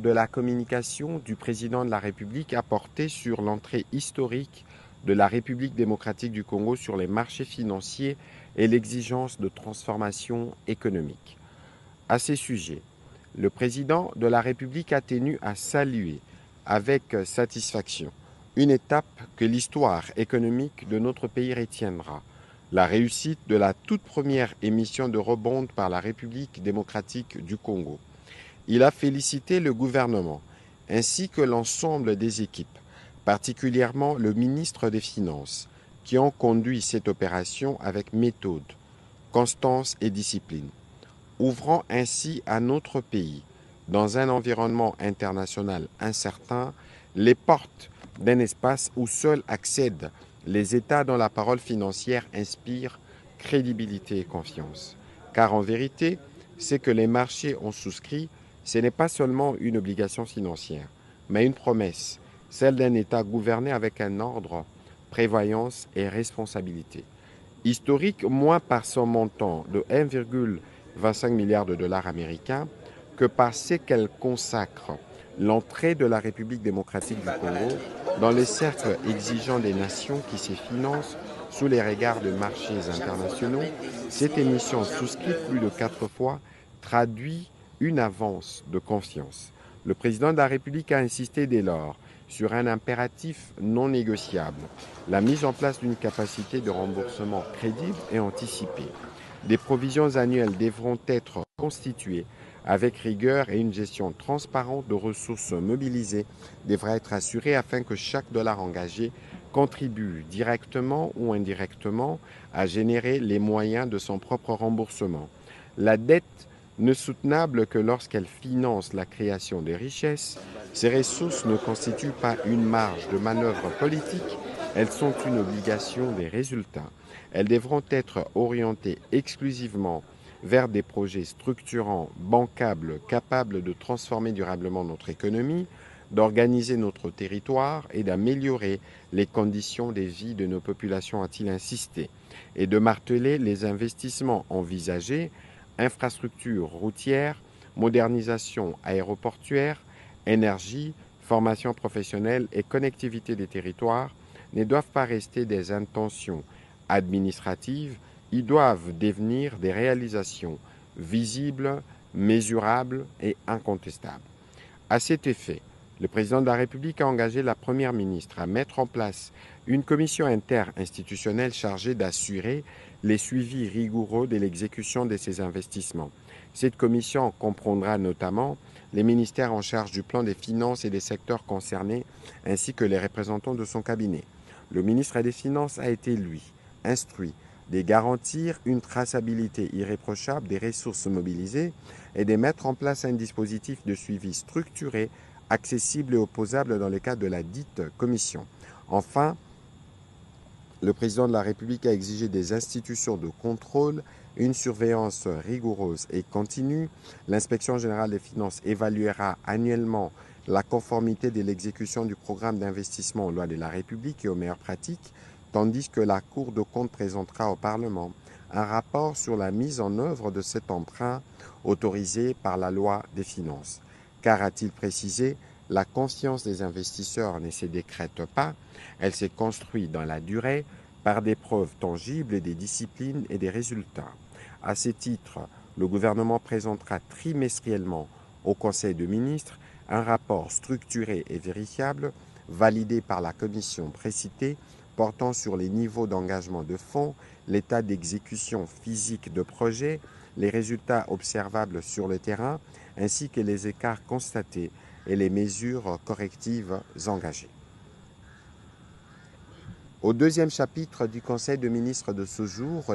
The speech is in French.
de la communication du président de la République a porté sur l'entrée historique de la République démocratique du Congo sur les marchés financiers et l'exigence de transformation économique. À ces sujets, le président de la République a tenu à saluer avec satisfaction une étape que l'histoire économique de notre pays retiendra, la réussite de la toute première émission de rebond par la République démocratique du Congo. Il a félicité le gouvernement ainsi que l'ensemble des équipes, particulièrement le ministre des Finances, qui ont conduit cette opération avec méthode, constance et discipline, ouvrant ainsi à notre pays, dans un environnement international incertain, les portes d'un espace où seuls accèdent les États dont la parole financière inspire crédibilité et confiance. Car en vérité, ce que les marchés ont souscrit, ce n'est pas seulement une obligation financière, mais une promesse, celle d'un État gouverné avec un ordre, prévoyance et responsabilité. Historique moins par son montant de 1,25 milliard de dollars américains que par ce qu'elle consacre l'entrée de la République démocratique du Congo dans les cercles exigeants des nations qui se financent sous les regards de marchés internationaux. Cette émission, souscrite plus de 4 fois, traduit une avance de confiance. Le président de la République a insisté dès lors sur un impératif non négociable, la mise en place d'une capacité de remboursement crédible et anticipée. Des provisions annuelles devront être constituées avec rigueur et une gestion transparente de ressources mobilisées devra être assurée afin que chaque dollar engagé contribue directement ou indirectement à générer les moyens de son propre remboursement. La dette ne soutenable que lorsqu'elle finance la création de richesses, ces ressources ne constituent pas une marge de manœuvre politique, elles sont une obligation des résultats. Elles devront être orientées exclusivement vers des projets structurants, bancables, capables de transformer durablement notre économie, d'organiser notre territoire et d'améliorer les conditions de vie de nos populations, a-t-il insisté, et de marteler les investissements envisagés, infrastructures routières, modernisation aéroportuaire, énergie, formation professionnelle et connectivité des territoires ne doivent pas rester des intentions administratives, ils doivent devenir des réalisations visibles, mesurables et incontestables. À cet effet, le président de la République a engagé la Première ministre à mettre en place une commission interinstitutionnelle chargée d'assurer les suivis rigoureux de l'exécution de ces investissements. Cette commission comprendra notamment les ministères en charge du plan des finances et des secteurs concernés, ainsi que les représentants de son cabinet. Le ministre des Finances a été, lui, instruit de garantir une traçabilité irréprochable des ressources mobilisées et de mettre en place un dispositif de suivi structuré, accessible et opposable dans le cadre de la dite commission. Enfin, le président de la République a exigé des institutions de contrôle une surveillance rigoureuse et continue. L'inspection générale des finances évaluera annuellement la conformité de l'exécution du programme d'investissement aux lois de la République et aux meilleures pratiques, tandis que la Cour de compte présentera au Parlement un rapport sur la mise en œuvre de cet emprunt autorisé par la loi des finances. Car, a-t-il précisé, la confiance des investisseurs ne se décrète pas, elle se construit dans la durée par des preuves tangibles et des disciplines et des résultats. À ce titre, le gouvernement présentera trimestriellement au Conseil des ministres un rapport structuré et vérifiable, validé par la commission précitée, portant sur les niveaux d'engagement de fonds, l'état d'exécution physique de projets, les résultats observables sur le terrain, ainsi que les écarts constatés et les mesures correctives engagées. Au deuxième chapitre du Conseil des ministres de ce jour,